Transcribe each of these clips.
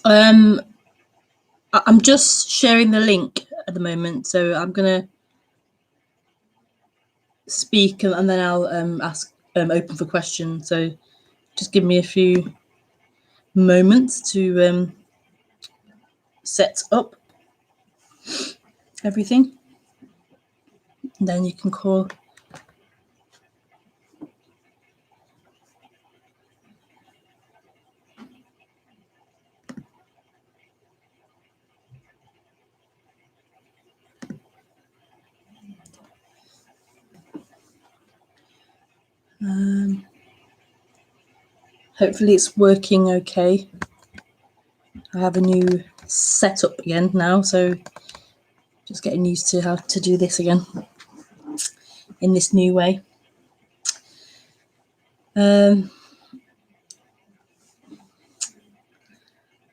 I'm just sharing the link at the moment, so I'm gonna speak and then I'll ask open for questions. So just give me a few moments to set up everything, and then you can call. Hopefully it's working okay. I have a new setup again now, so just getting used to how to do this again in this new way.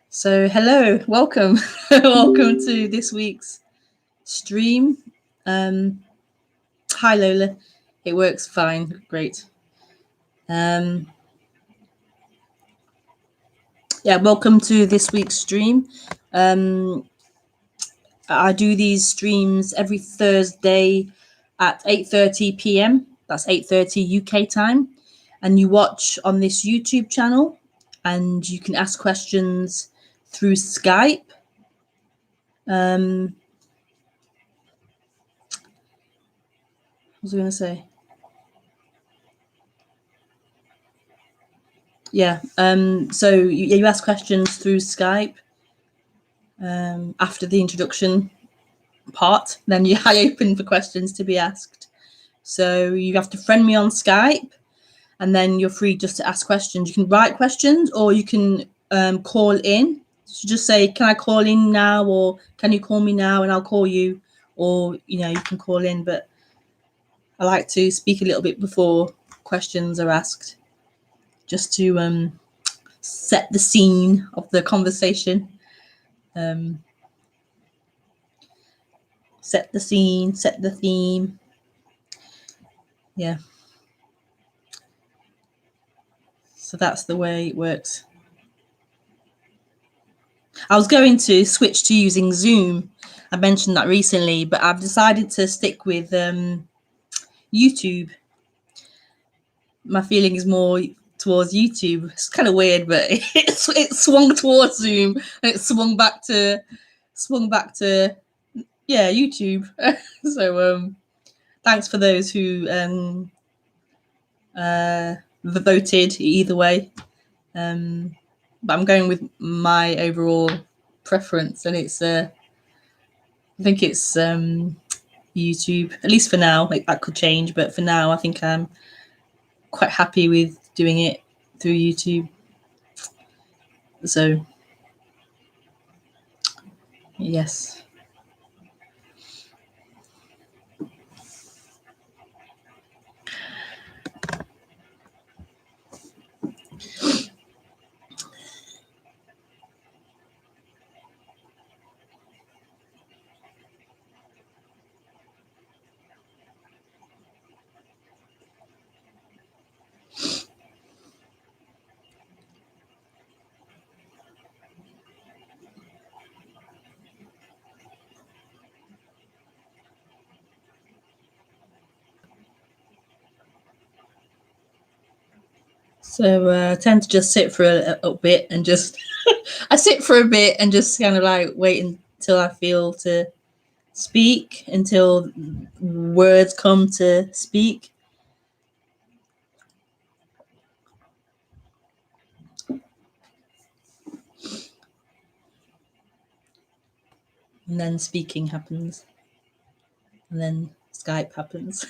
So hello, welcome. Welcome to this week's stream. Hi Lola, it works fine, great. Yeah, welcome to this week's stream. I do these streams every Thursday at 8:30 p.m. That's 8:30 UK time. And you watch on this YouTube channel and you can ask questions through Skype. What was I going to say? Yeah. So you ask questions through Skype after the introduction part. Then I open for questions to be asked. So you have to friend me on Skype, and then you're free just to ask questions. You can write questions, or you can call in. So just say, "Can I call in now?" or "Can you call me now?" and I'll call you. Or you can call in, but I like to speak a little bit before questions are asked, just to set the scene of the conversation. Set the scene, set the theme. Yeah. So that's the way it works. I was going to switch to using Zoom. I mentioned that recently, but I've decided to stick with YouTube. My feeling is more towards YouTube. It's kind of weird, but it swung towards Zoom and it swung back to YouTube. So thanks for those who voted either way. But I'm going with my overall preference, and it's I think it's YouTube, at least for now. Like that could change, but for now I think I'm quite happy with doing it through YouTube. So yes. So I tend to just sit for a bit and just I sit for a bit and just kind of like wait until I feel to speak, until words come to speak. And then speaking happens. And then Skype happens.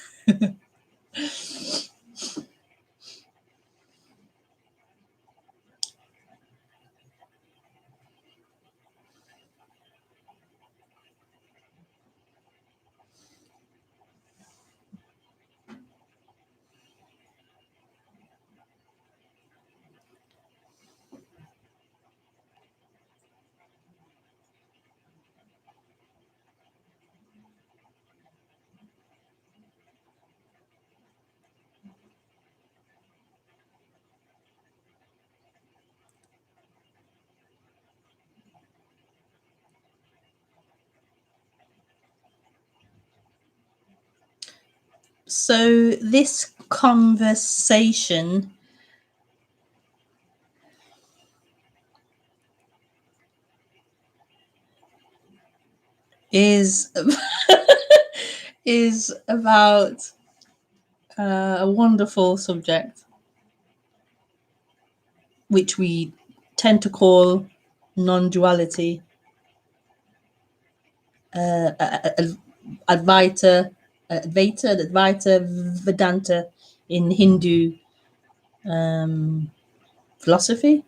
So this conversation is is about a wonderful subject, which we tend to call non-duality. Advaita Vedanta in Hindu philosophy,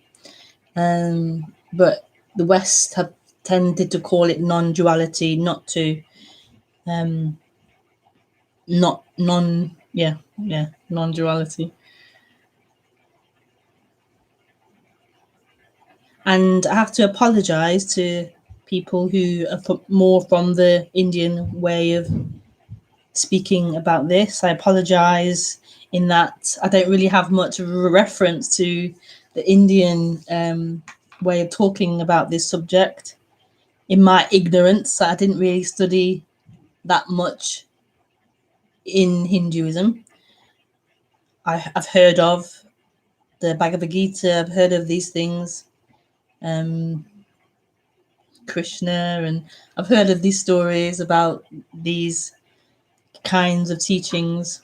but the West have tended to call it non-duality, not to non-duality. And I have to apologize to people who are more from the Indian way of speaking about this. I apologize in that I don't really have much of a reference to the Indian way of talking about this subject. In my ignorance, I didn't really study that much in Hinduism. I've heard of the Bhagavad Gita, I've heard of these things, Krishna, and I've heard of these stories about these kinds of teachings,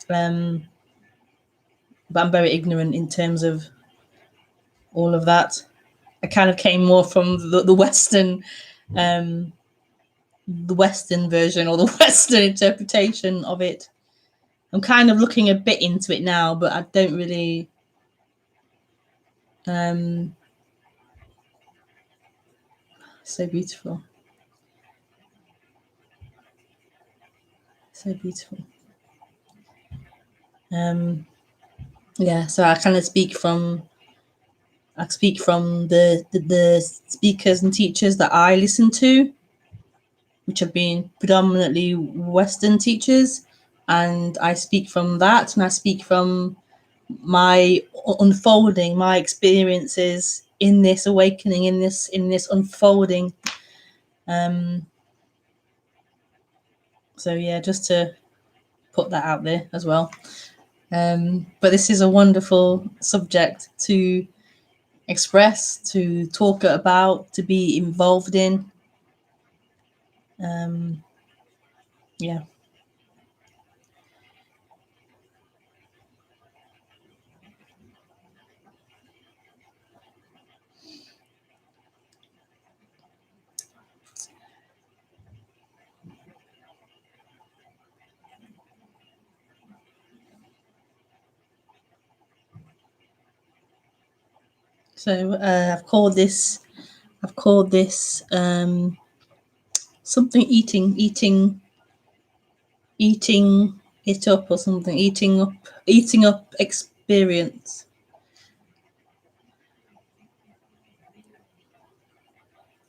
but I'm very ignorant in terms of all of that. I kind of came more from the Western version or the Western interpretation of it. I'm kind of looking a bit into it now, but I don't really so beautiful. So beautiful. Yeah, so I kind of speak from the speakers and teachers that I listen to, which have been predominantly Western teachers, and I speak from that, and I speak from my unfolding, my experiences in this awakening, in this unfolding. So yeah, just to put that out there as well. But this is a wonderful subject to express, to talk about, to be involved in. Yeah. So I've called this something eating it up, or something, eating up experience.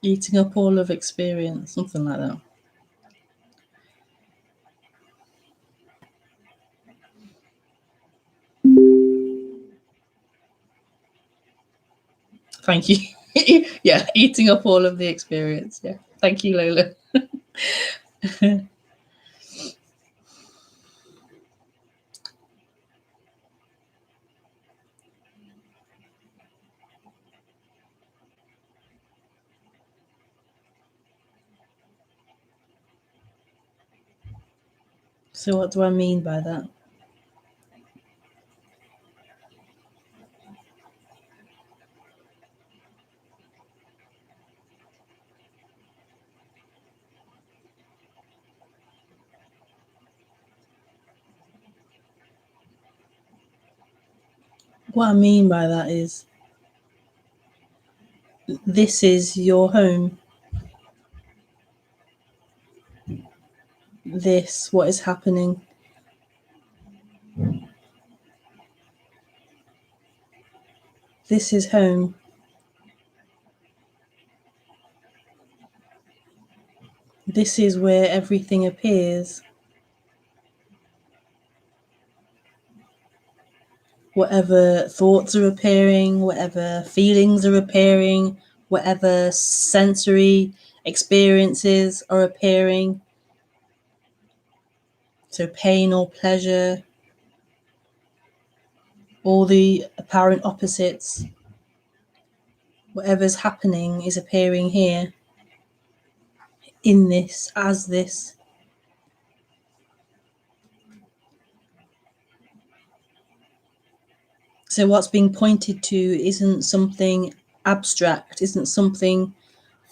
Eating up all of experience, something like that. Thank you. Yeah, eating up all of the experience. Yeah. Thank you, Lola. So what do I mean by that? What I mean by that is, this is your home. This, what is happening. This is home. This is where everything appears. Whatever thoughts are appearing, whatever feelings are appearing, whatever sensory experiences are appearing. So pain or pleasure, all the apparent opposites, whatever's happening is appearing here, in this, as this. So what's being pointed to isn't something abstract, isn't something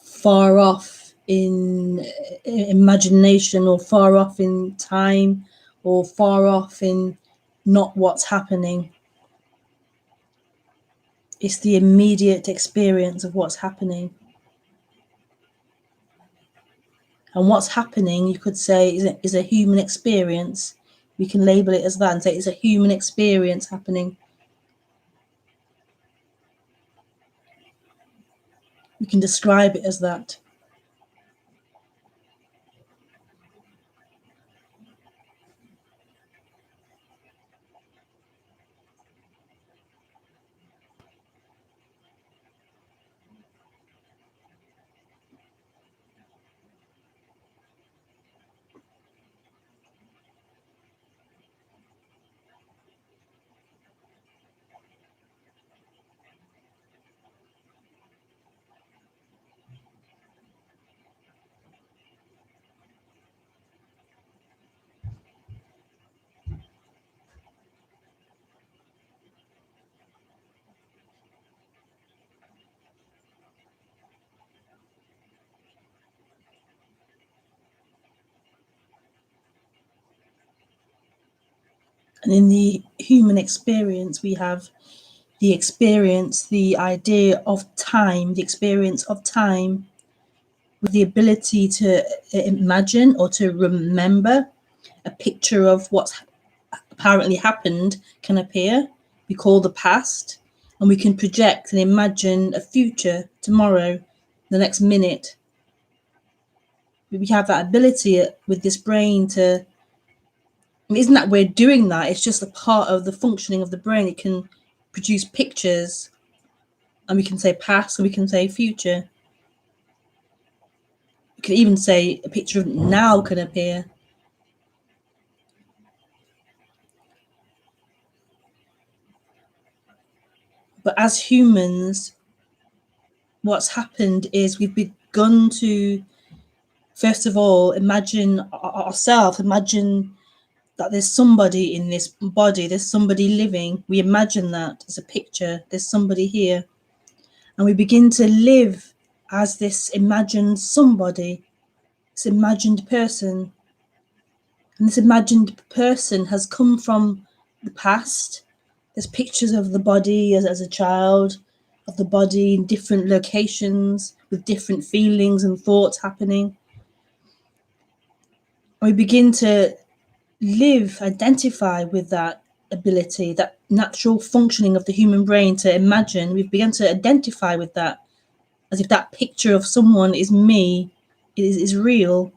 far off in imagination, or far off in time, or far off in not what's happening. It's the immediate experience of what's happening. And what's happening, you could say, is a human experience. We can label it as that and say it's a human experience happening. We can describe it as that. And in the human experience, we have the experience, the idea of time, the experience of time, with the ability to imagine or to remember. A picture of what's apparently happened can appear. We call the past, and we can project and imagine a future, tomorrow, the next minute. We have that ability with this brain to, it isn't that we're doing that, it's just a part of the functioning of the brain. It can produce pictures, and we can say past, and we can say future. We can even say a picture of now can appear. But as humans, what's happened is we've begun to, first of all, imagine ourselves, imagine that there's somebody in this body, there's somebody living. We imagine that as a picture, there's somebody here. And we begin to live as this imagined somebody, this imagined person. And this imagined person has come from the past. There's pictures of the body as a child, of the body in different locations with different feelings and thoughts happening. And we begin to live, identify with that ability, that natural functioning of the human brain to imagine. We've begun to identify with that, as if that picture of someone is me, is real.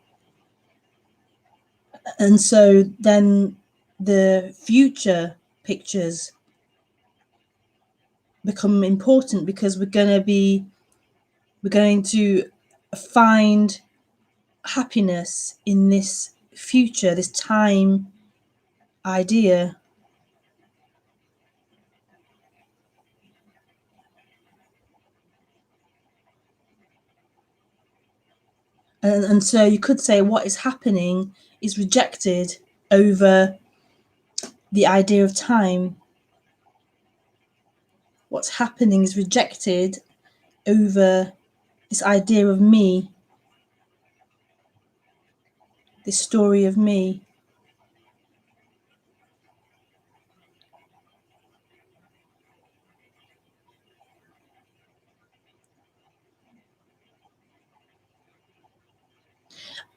And so then the future pictures become important, because we're going to find happiness in this future, this time idea. And so you could say what is happening is rejected over the idea of time. What's happening is rejected over this idea of me, this story of me.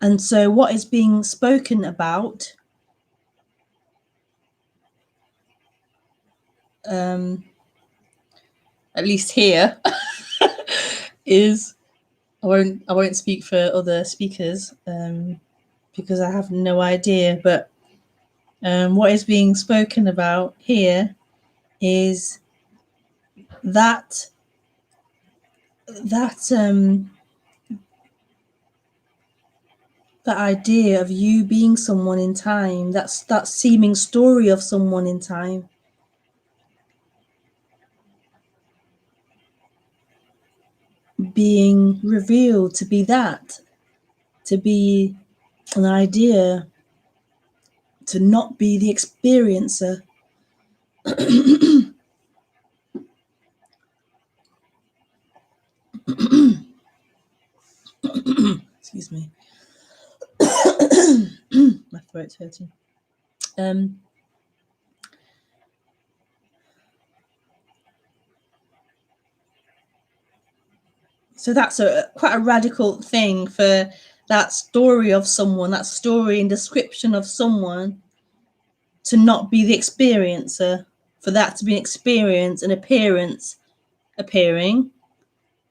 And so what is being spoken about, at least here, is, I won't speak for other speakers, because I have no idea, but what is being spoken about here is that that idea of you being someone in time, that seeming story of someone in time, being revealed to be that, to be an idea, to not be the experiencer. Excuse me. My throat's hurting. So that's quite a radical thing for that story of someone, that story and description of someone, to not be the experiencer, for that to be an experience, an appearance appearing.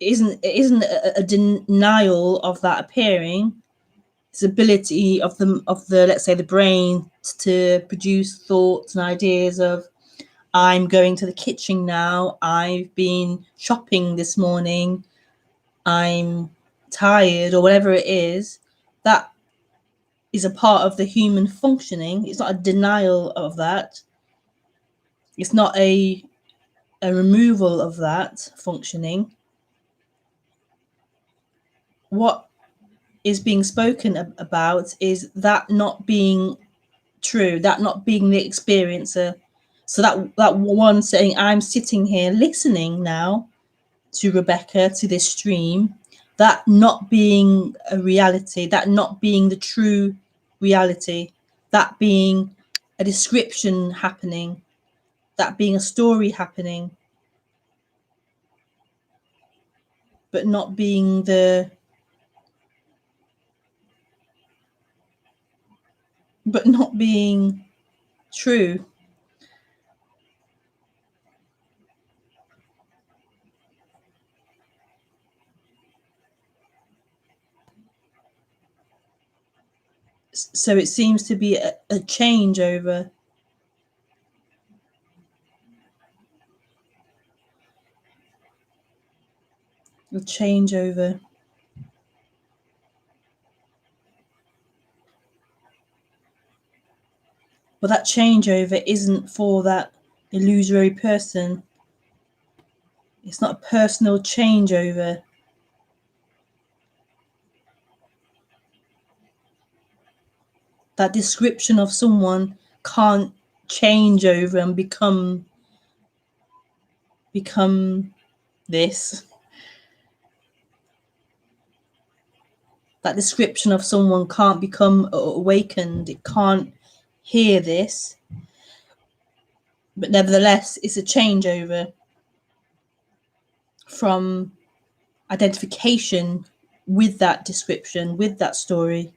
It isn't a denial of that appearing. It's ability of the let's say the brain to produce thoughts and ideas of, I'm going to the kitchen now, I've been shopping this morning, I'm tired, or whatever it is. That is a part of the human functioning. It's not a denial of that. It's not a removal of that functioning. What is being spoken about is that not being true, that not being the experiencer. So that one saying, I'm sitting here listening now to Rebekah, to this stream, that not being a reality, that not being the true reality, that being a description happening, that being a story happening, but not being true. So it seems to be a changeover. A changeover. But that changeover isn't for that illusory person. It's not a personal changeover. That description of someone can't change over and become this. That description of someone can't become awakened. It can't hear this. But nevertheless, it's a changeover from identification with that description, with that story.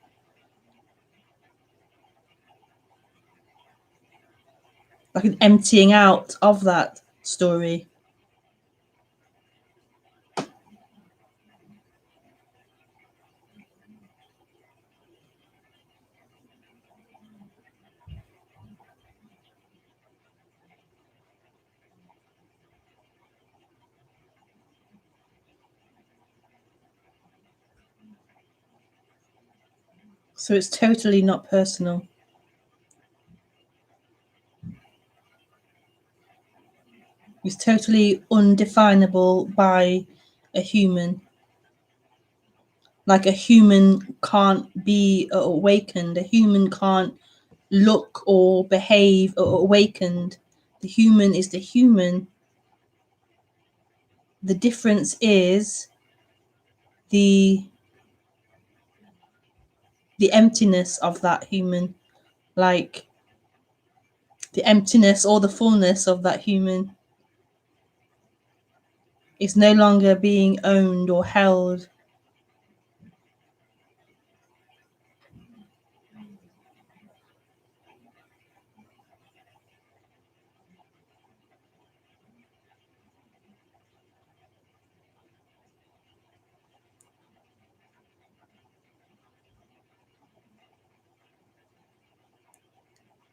Like an emptying out of that story. So it's totally not personal. It's totally undefinable by a human. Like a human can't be awakened. A human can't look or behave or awakened. The human is the human. The difference is the emptiness of that human, like the emptiness or the fullness of that human is no longer being owned or held.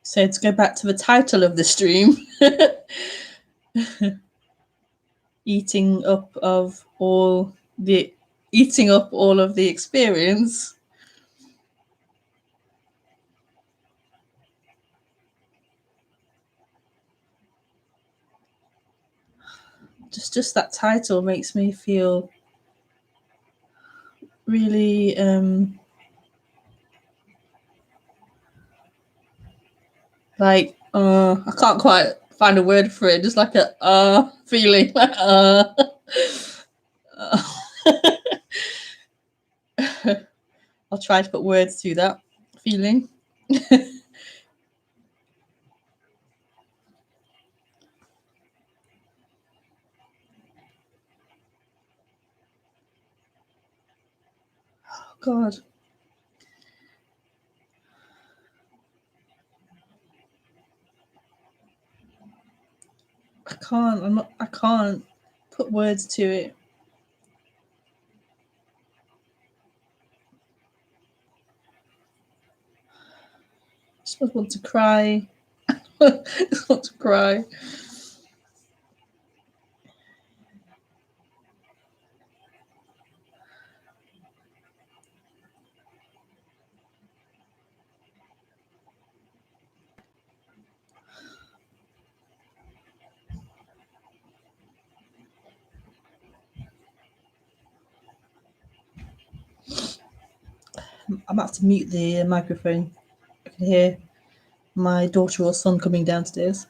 So to go back to the title of the stream, eating up all of the experience. just that title makes me feel really like I can't quite find a word for it. Just like a feeling, like I'll try to put words to that feeling. Oh God. I can't put words to it. I just want to cry. I just want to cry. I'm about to mute the microphone. I can hear my daughter or son coming downstairs.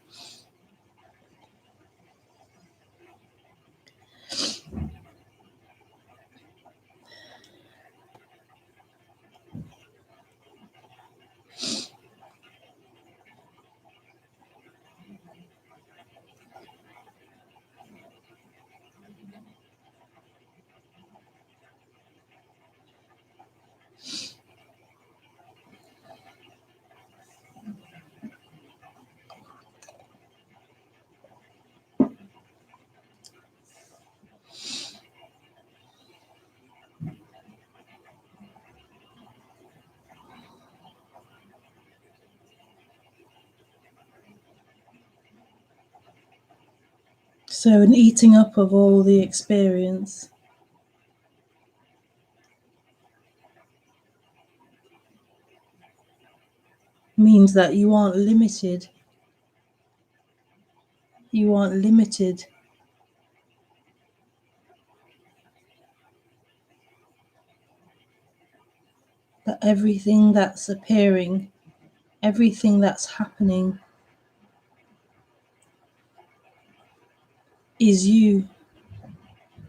So an eating up of all the experience means that you aren't limited. You aren't limited. That everything that's appearing, everything that's happening is you,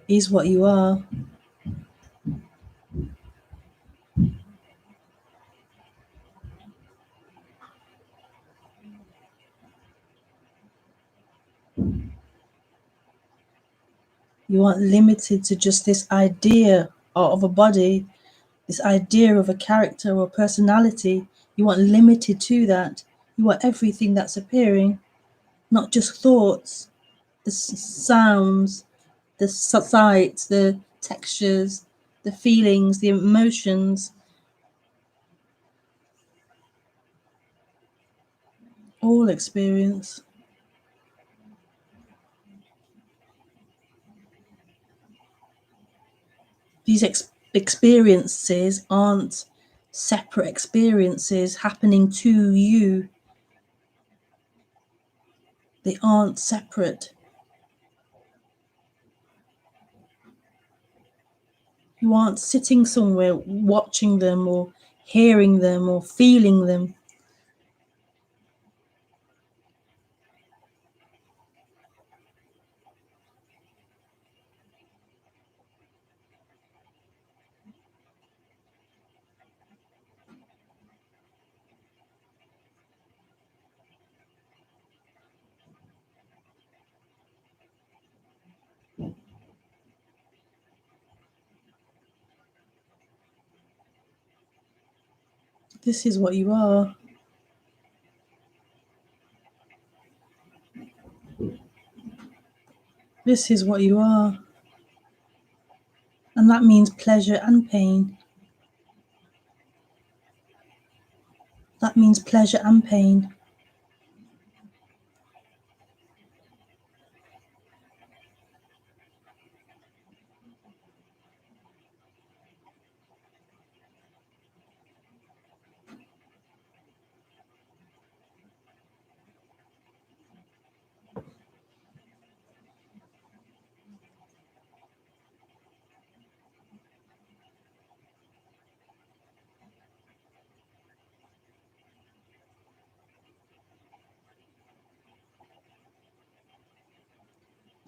is what you are. You aren't limited to just this idea of a body, this idea of a character or personality. You aren't limited to that. You are everything that's appearing, not just thoughts, the sounds, the sights, the textures, the feelings, the emotions, all experience. These experiences aren't separate experiences happening to you. They aren't separate. You aren't sitting somewhere watching them or hearing them or feeling them. This is what you are. This is what you are. And that means pleasure and pain. That means pleasure and pain.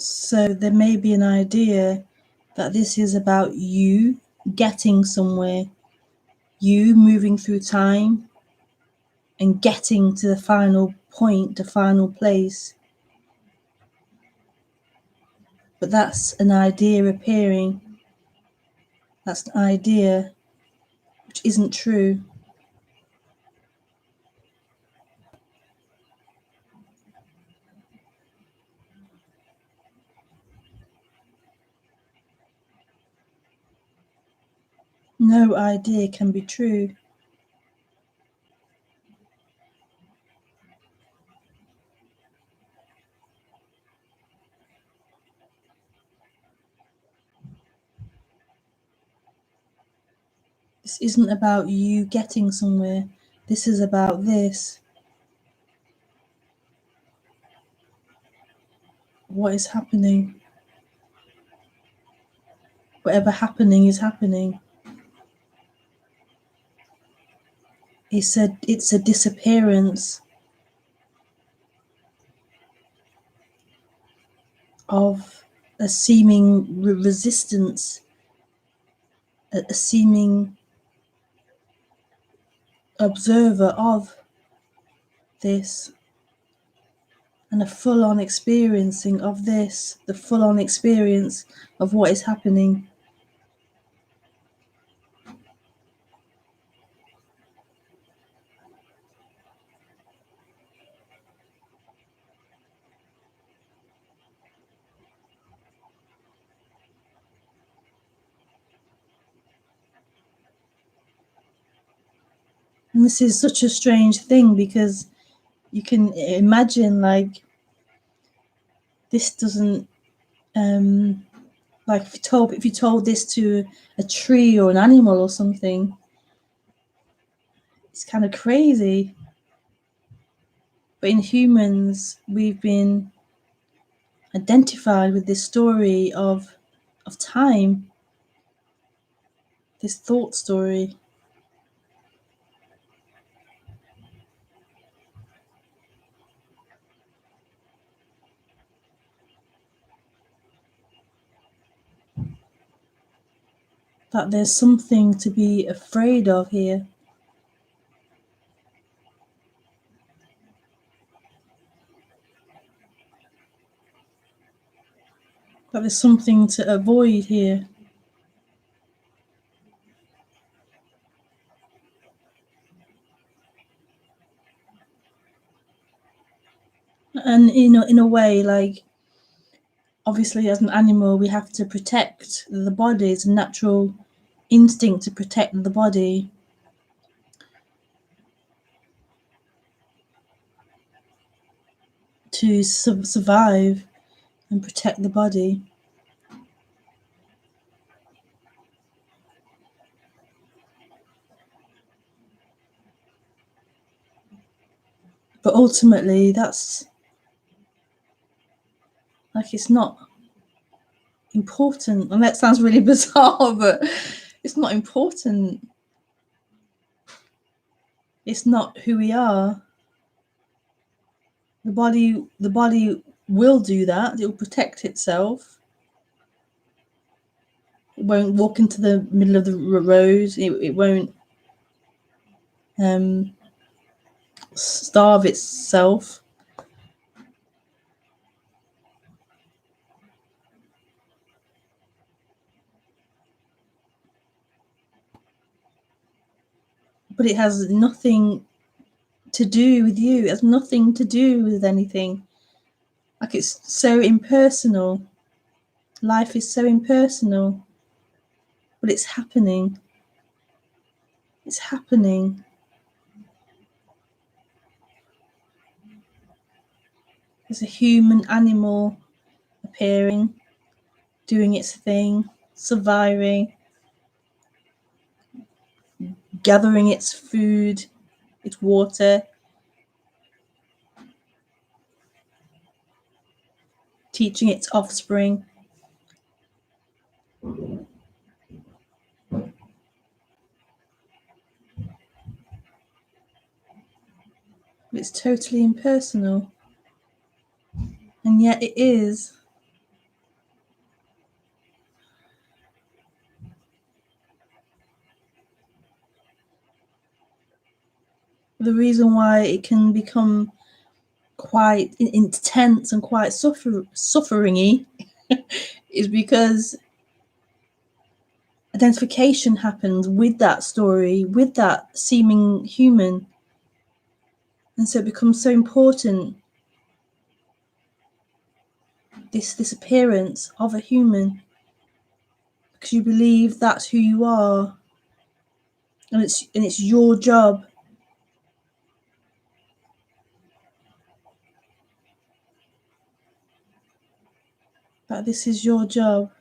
So there may be an idea that this is about you getting somewhere, you moving through time and getting to the final point, the final place. But that's an idea appearing. That's an idea which isn't true. No idea can be true. This isn't about you getting somewhere. This is about this. What is happening? Whatever happening is happening. It's a disappearance of a seeming resistance, a seeming observer of this, and a full-on experiencing of this, the full-on experience of what is happening. And this is such a strange thing, because you can imagine, like, this doesn't like if you told this to a tree or an animal or something, it's kind of crazy. But in humans, we've been identified with this story of time, this thought story. That there's something to be afraid of here. That there's something to avoid here. And in a way, like, obviously as an animal we have to protect the body. It's a natural instinct to protect the body. To survive and protect the body. But ultimately, that's, like, it's not important. And that sounds really bizarre, but it's not important. It's not who we are. The body will do that. It will protect itself. It won't walk into the middle of the road. It won't starve itself. But it has nothing to do with you. It has nothing to do with anything. Like, it's so impersonal. Life is so impersonal. But it's happening. It's happening. There's a human animal appearing, doing its thing, surviving, gathering its food, its water, teaching its offspring. It's totally impersonal. And yet it is. the reason why it can become quite intense and quite suffering-y is because identification happens with that story, with that seeming human. And so it becomes so important, this appearance of a human, because you believe that's who you are, and it's your job. That this is your job.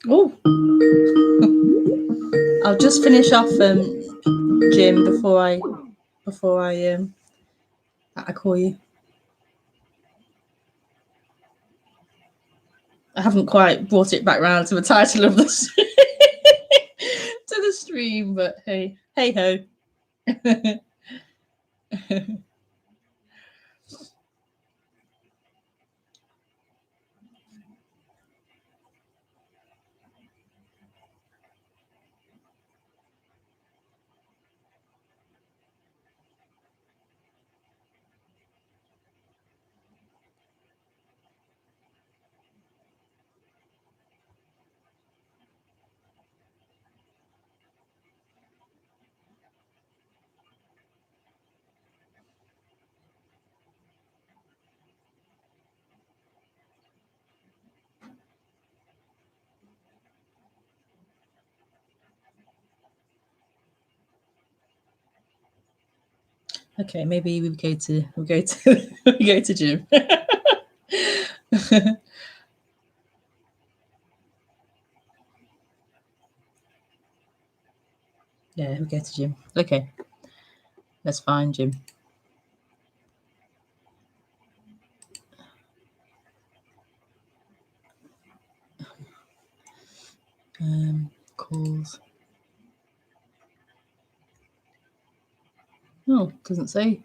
Oh, I'll just finish off, Jim, before I call you. I haven't quite brought it back round to the title of this to the stream, but hey ho. Okay, maybe we go to Jim. Yeah, we go to Jim. Okay, that's fine, Jim. Calls. Oh, doesn't say.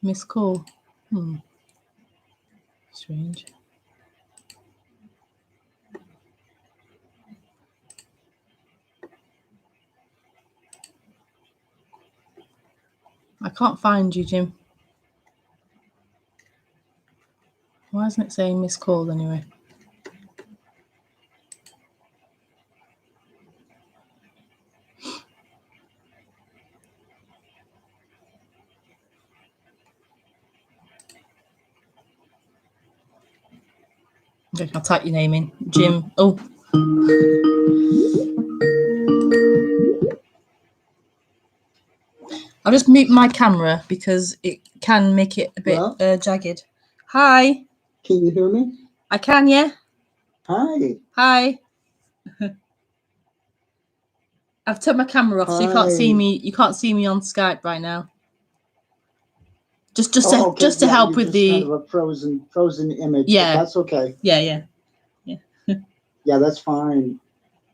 Missed call. Strange. I can't find you, Jim. Why isn't it saying missed call anyway? Okay, I'll type your name in. Jim. Oh. I'll just mute my camera because it can make it a bit jagged. Hi. Can you hear me? I can, yeah. Hi. Hi. I've turned my camera off, so you can't see me. You can't see me on Skype right now. Just to help with the kind of a frozen image. Yeah, that's okay. Yeah. Yeah, that's fine.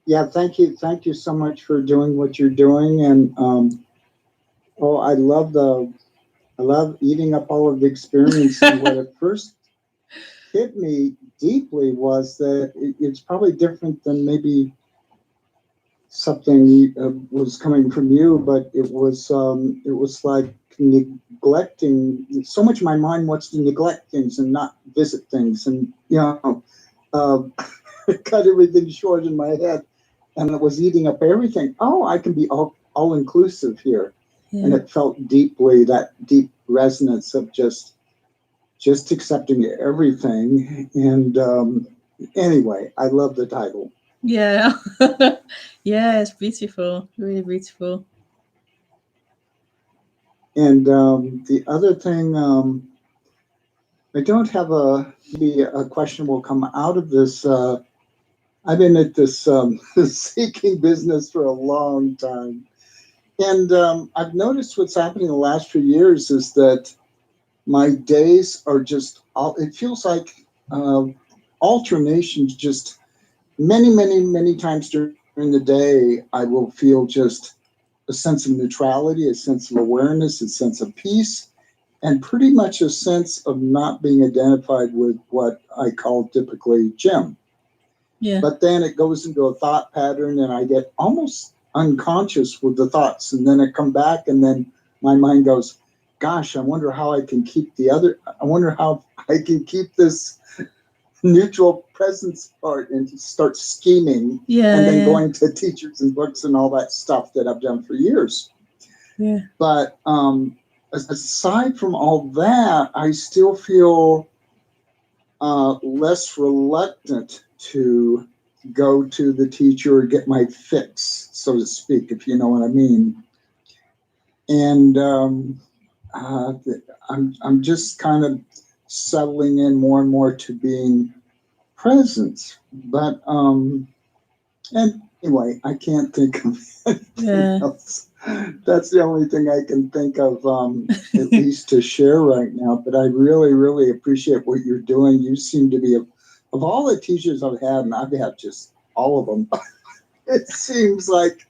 Yeah, thank you so much for doing what you're doing, and I love eating up all of the experience. And what at first hit me deeply was that it's probably different than maybe something was coming from you, but it was like neglecting. So much of my mind wants to neglect things and not visit things, and cut everything short in my head, and it was eating up everything. Oh, I can be all inclusive here. Yeah. And it felt deeply, that deep resonance of just accepting everything. And anyway, I love the title. Yeah. Yeah, it's beautiful, really beautiful. And the other thing, I don't have a question will come out of this I've been at this seeking business for a long time. And I've noticed what's happening the last few years is that my days are just, it feels like alternations, just many times during the day, I will feel just a sense of neutrality, a sense of awareness, a sense of peace, and pretty much a sense of not being identified with what I call typically Jim. Yeah. But then it goes into a thought pattern and I get almost unconscious with the thoughts. And then I come back and then my mind goes, gosh, I wonder how I can keep I wonder how I can keep this neutral presence part, and start scheming. Yeah. And then going to teachers and books and all that stuff that I've done for years. Yeah. But aside from all that, I still feel less reluctant to go to the teacher or get my fix, so to speak, if you know what I mean. And I'm just kind of settling in more and more to being present. But and anyway, I can't think of anything else. That's the only thing I can think of, at least to share right now. But I really appreciate what you're doing. You seem to be, of all the teachers I've had, and I've had just all of them, it seems like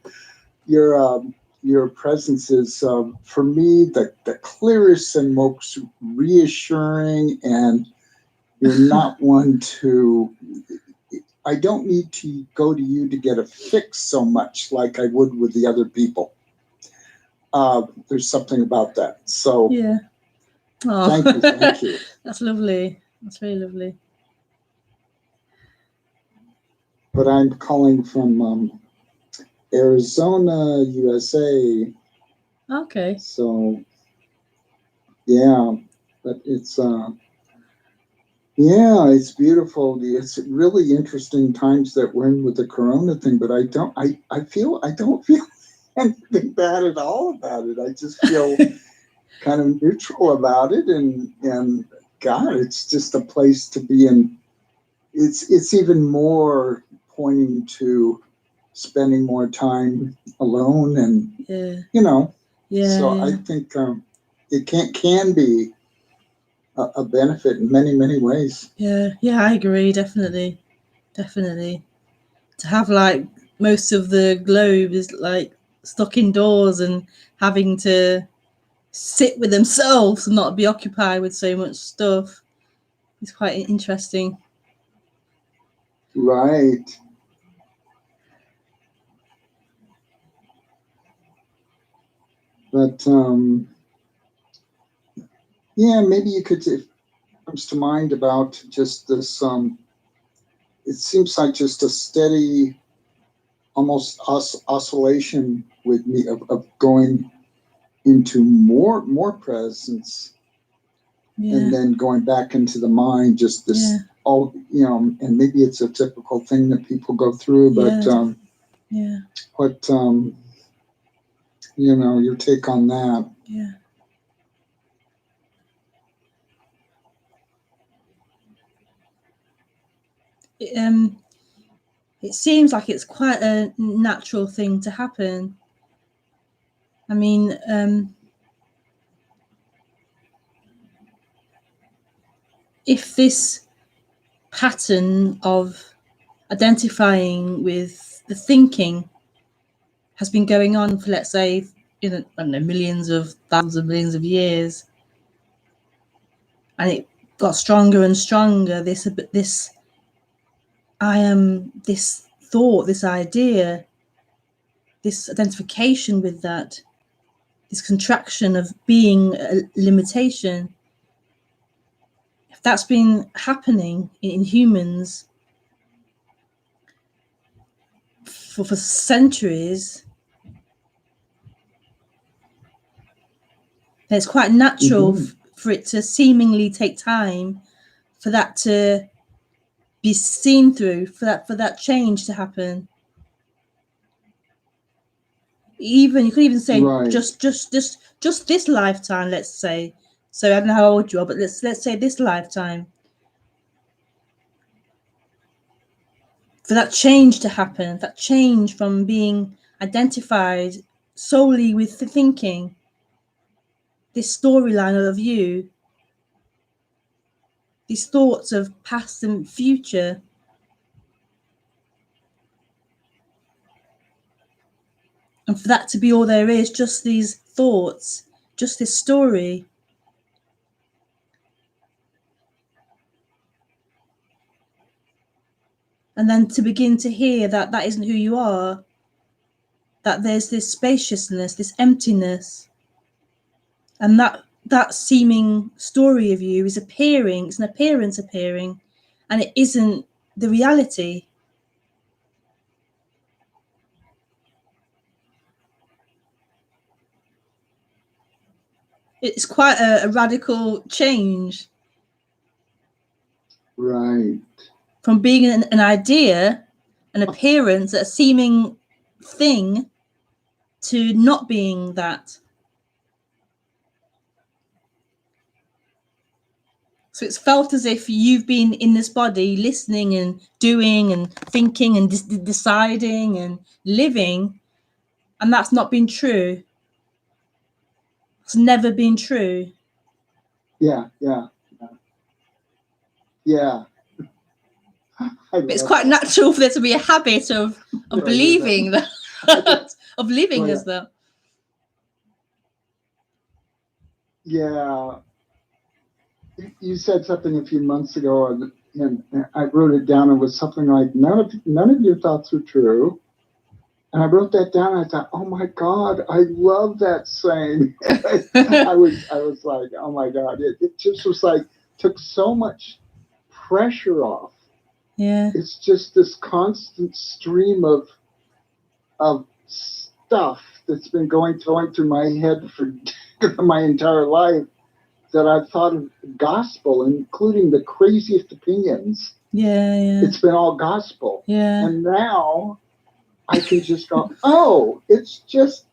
your presence is, for me, the clearest and most reassuring. And you're not one to, I don't need to go to you to get a fix so much like I would with the other people. There's something about that. So yeah. Oh. Thank you. That's lovely. That's really lovely. But I'm calling from Arizona, USA. Okay. So yeah, but it's yeah, it's beautiful. It's really interesting times that we're in with the Corona thing. But I don't feel anything bad at all about it. I just feel kind of neutral about it, and God, it's just a place to be in. It's even more pointing to spending more time alone, and you know. Yeah. So I think it can be a benefit in many ways. Yeah. I agree. Definitely. To have like most of the globe is like stuck indoors and having to sit with themselves and not be occupied with so much stuff is quite interesting. Right. But yeah, maybe you could, if it comes to mind about just this, it seems like just a steady, almost oscillation with me of going into more presence, and then going back into the mind, just this all, and maybe it's a typical thing that people go through, but what your take on that? It seems like it's quite a natural thing to happen. I mean, if this pattern of identifying with the thinking has been going on for, let's say, I don't know, millions of thousands of millions of years, and it got stronger and stronger, this I am, this thought, this idea, this identification with that, this contraction of being a limitation, if that's been happening in humans for centuries, then it's quite natural for it to seemingly take time for that to be seen through, for that change to happen. Even you could even say just this lifetime, let's say. So I don't know how old you are, but let's say this lifetime. for that change to happen, that change from being identified solely with the thinking, this storyline of you, these thoughts of past and future. And for that to be all there is, just these thoughts, just this story. And then to begin to hear that that isn't who you are, that there's this spaciousness, this emptiness, and that seeming story of you is appearing, it's an appearance appearing, and it isn't the reality. It's quite a radical change. Right. From being an idea, an appearance, a seeming thing, to not being that. So it's felt as if you've been in this body listening and doing and thinking and deciding and living, and that's not been true. It's never been true. Yeah. It's quite natural for there to be a habit of believing that, of living as that. Yeah. You said something a few months ago, and I wrote it down. It was something like, none of your thoughts are true. And I wrote that down. And I thought, oh my God, I love that saying. I was like, oh my God, it just was like, took so much pressure off. Yeah. It's just this constant stream of stuff that's been going through my head for my entire life, that I've thought of gospel, including the craziest opinions. Yeah. It's been all gospel. Yeah. And now I can just go, oh, it's just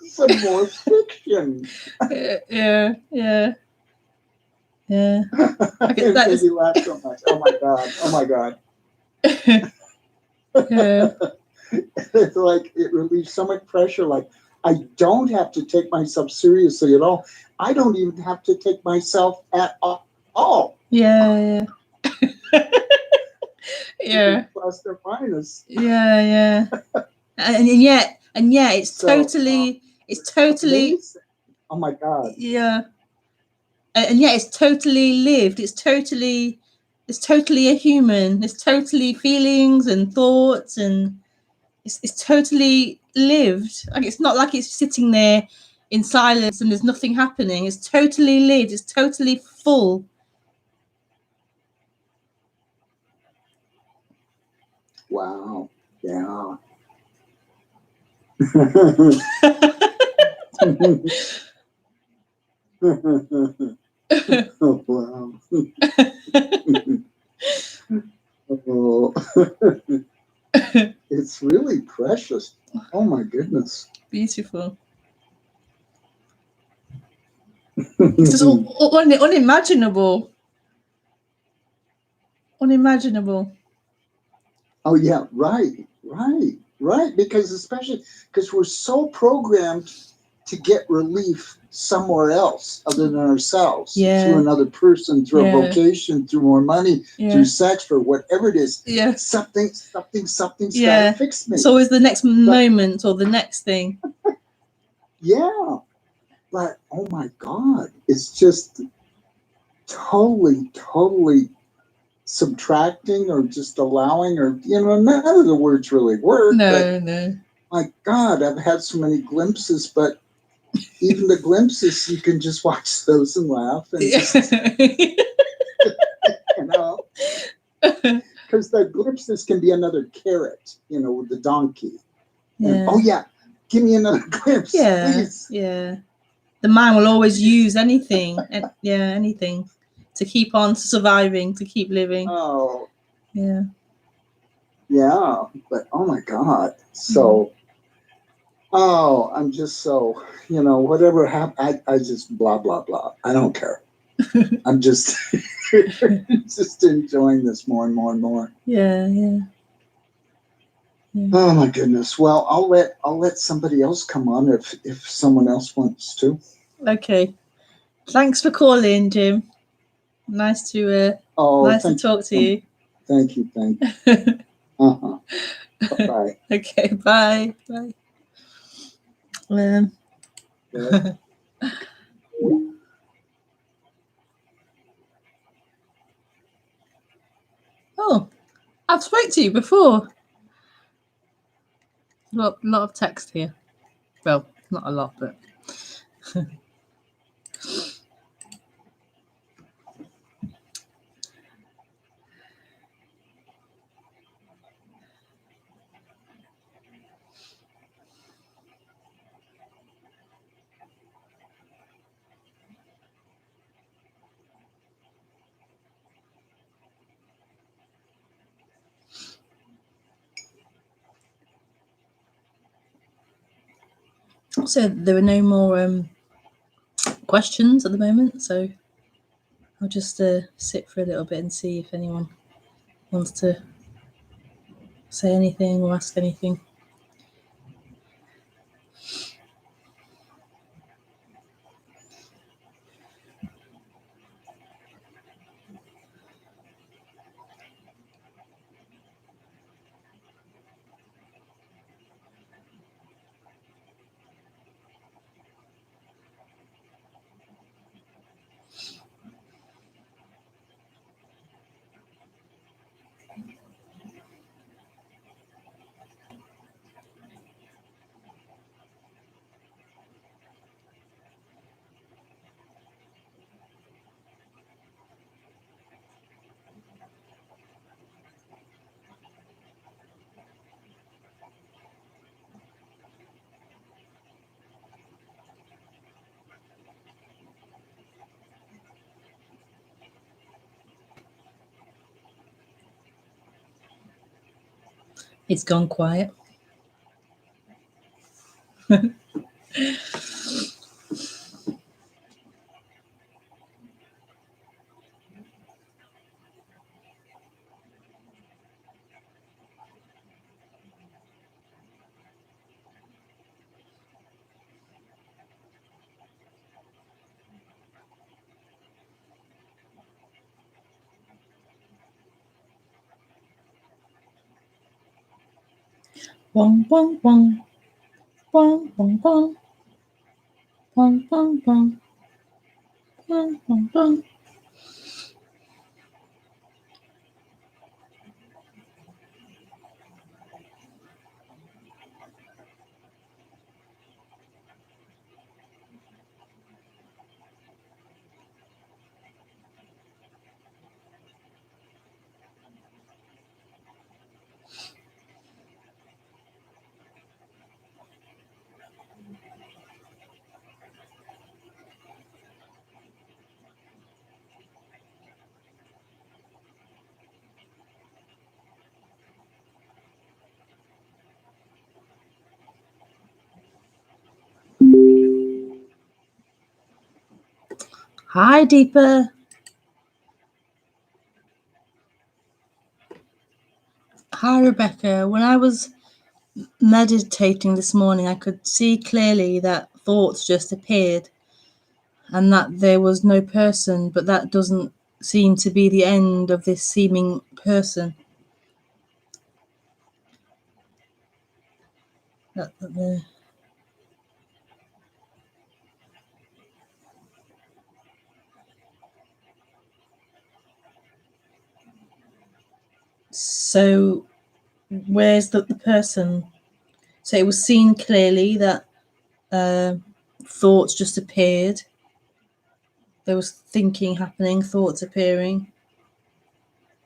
some more fiction. Yeah. And you laugh so much. Oh my God. Yeah. It's like it relieves so much pressure. Like, I don't have to take myself seriously at all. I don't even have to take myself at all. Yeah. Yeah. Plus or minus. Yeah. And yet it's So, totally amazing. Oh my God. Yeah. And yet it's totally lived. It's totally a human. It's totally feelings and thoughts, and it's totally lived. Like, it's not like it's sitting there in silence and there's nothing happening. It's totally lived. It's totally full. Wow. Yeah. Oh, wow. Oh. It's really precious. Oh my goodness. Beautiful. It's just unimaginable. Unimaginable. Oh yeah, right. Because especially because we're so programmed to get relief somewhere else other than ourselves. Yeah. Through another person, through a vocation, through more money, through sex, for whatever it is. Yeah. Something's gotta fix me. It's always the next moment or the next thing. Yeah. But oh my God, it's just totally subtracting or just allowing, or none of the words really work. No. My God, I've had so many glimpses, but even the glimpses, you can just watch those and laugh and just, because the glimpses can be another carrot, with the donkey. Yeah. And, oh yeah, give me another glimpse, please. Yeah. The mind will always use anything, anything to keep on surviving, to keep living. Oh. Yeah. Yeah, but oh my God. So, I'm just so, whatever happens, I just blah, blah, blah. I don't care. I'm just enjoying this more and more and more. Yeah. Oh my goodness. Well, I'll let somebody else come on if someone else wants to. Okay. Thanks for calling, Jim. Nice to talk to you. Thank you. Uh-huh. Bye. Okay, bye. Bye. Oh, I've spoke to you before. A lot of text here. Well, not a lot, but so there are no more questions at the moment, so I'll just sit for a little bit and see if anyone wants to say anything or ask anything. It's gone quiet. Bong bong bong. Bong bong bong. Bong bong bong. Bong bong bong. Hi, Deepa. Hi, Rebekah. When I was meditating this morning, I could see clearly that thoughts just appeared and that there was no person, but that doesn't seem to be the end of this seeming person. So where's the person? So it was seen clearly that thoughts just appeared. There was thinking happening, thoughts appearing,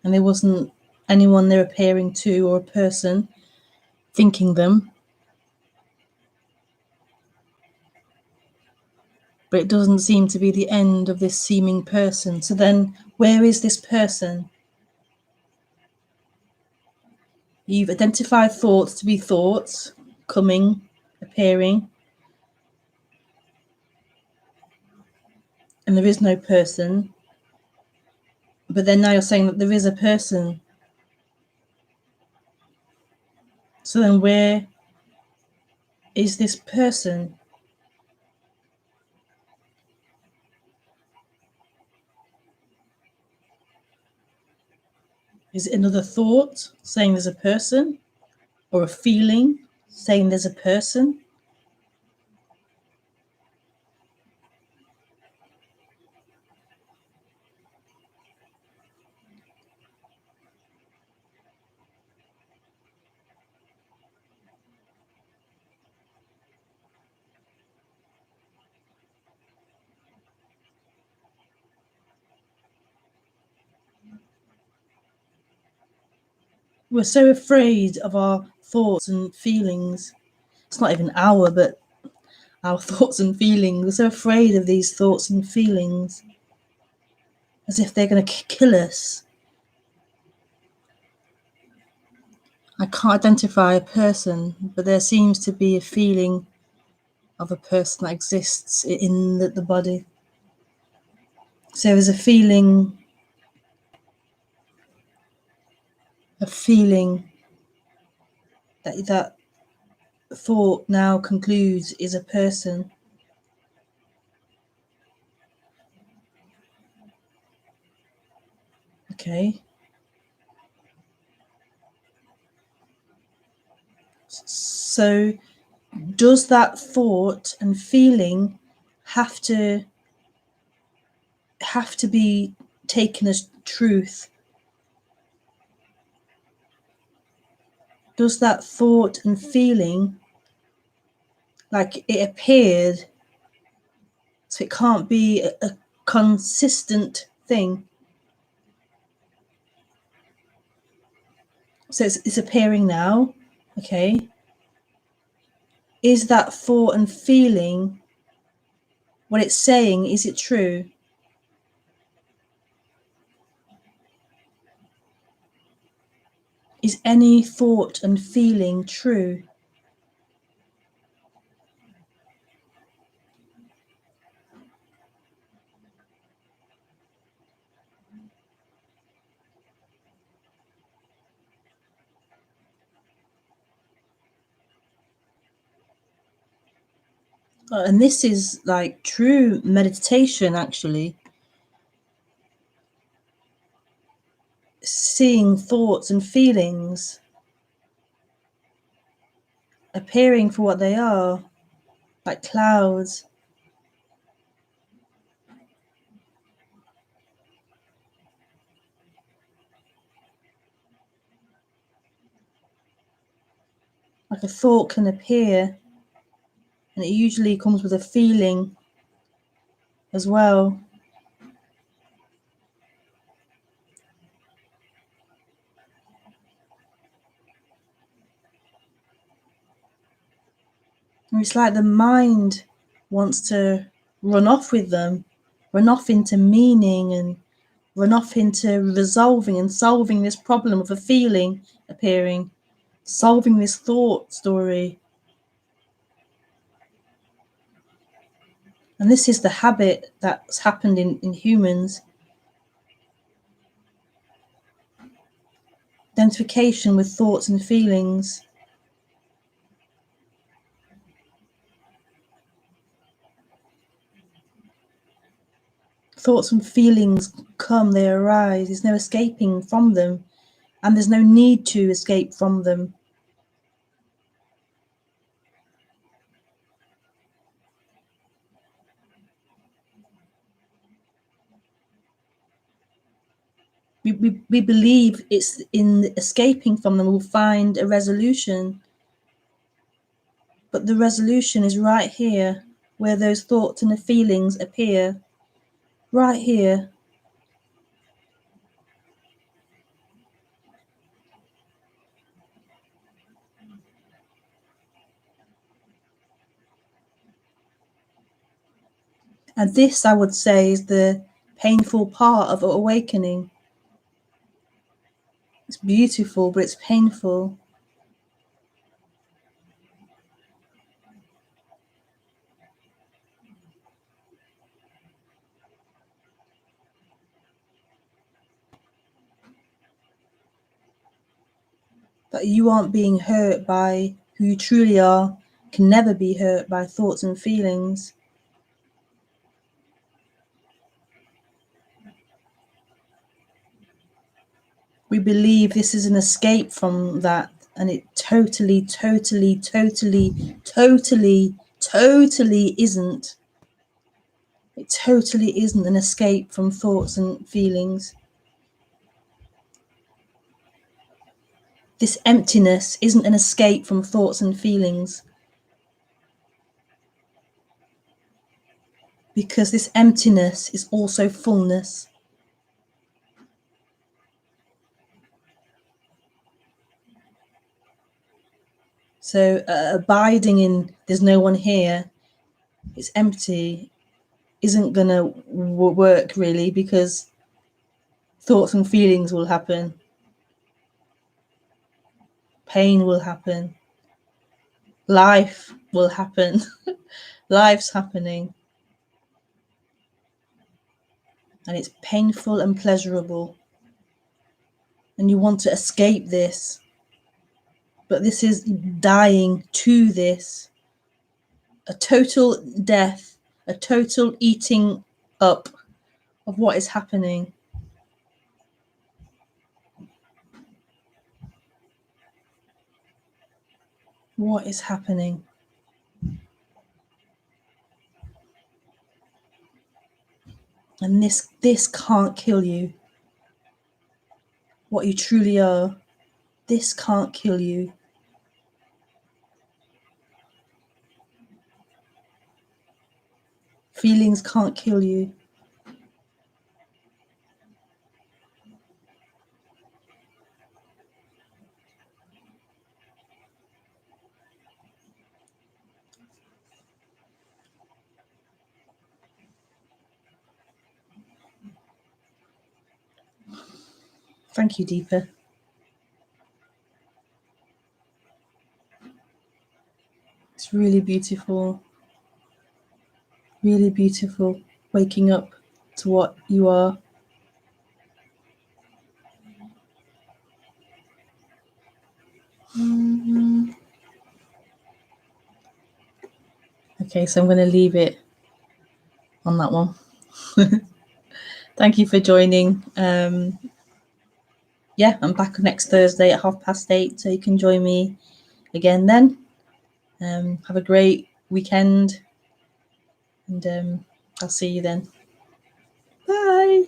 and there wasn't anyone they're appearing to or a person thinking them. But it doesn't seem to be the end of this seeming person. So then where is this person? You've identified thoughts to be thoughts, coming, appearing, and there is no person. But then now you're saying that there is a person. So then where is this person? Is it another thought saying there's a person? Or a feeling saying there's a person? We're so afraid of our thoughts and feelings. It's not even but our thoughts and feelings. We're so afraid of these thoughts and feelings, as if they're going to kill us. I can't identify a person, but there seems to be a feeling of a person that exists in the body. So there's a feeling that thought now concludes is a person. Okay. So does that thought and feeling have to be taken as truth? Does that thought and feeling, like it appeared, so it can't be a consistent thing? So it's appearing now. Okay. Is that thought and feeling, what it's saying, is it true? Is any thought and feeling true? And this is like true meditation, actually. Seeing thoughts and feelings appearing for what they are, like clouds. Like a thought can appear, and it usually comes with a feeling as well. And it's like the mind wants to run off with them, run off into meaning and run off into resolving and solving this problem of a feeling appearing, solving this thought story. And this is the habit that's happened in humans. Identification with thoughts and feelings. Thoughts and feelings come, they arise. There's no escaping from them, and there's no need to escape from them. We believe it's in escaping from them we'll find a resolution. But the resolution is right here, where those thoughts and the feelings appear. Right here. And this, I would say, is the painful part of awakening. It's beautiful, but it's painful. that you aren't being hurt by who you truly are, can never be hurt by thoughts and feelings. We believe this is an escape from that, and it totally, totally, totally, totally, totally isn't. It totally isn't an escape from thoughts and feelings. This emptiness isn't an escape from thoughts and feelings. Because this emptiness is also fullness. So abiding in there's no one here, it's empty, isn't going to work really, because thoughts and feelings will happen. Pain will happen. Life will happen. Life's happening. And it's painful and pleasurable. And you want to escape this. But this is dying to this. A total death, a total eating up of what is happening. What is happening? And this can't kill you. What you truly are, this can't kill you. Feelings can't kill you. Thank you, Deepa. It's really beautiful. Really beautiful. Waking up to what you are. Okay, so I'm going to leave it on that one. Thank you for joining. Yeah, I'm back next Thursday at 8:30, so you can join me again then. Have a great weekend, and I'll see you then. Bye.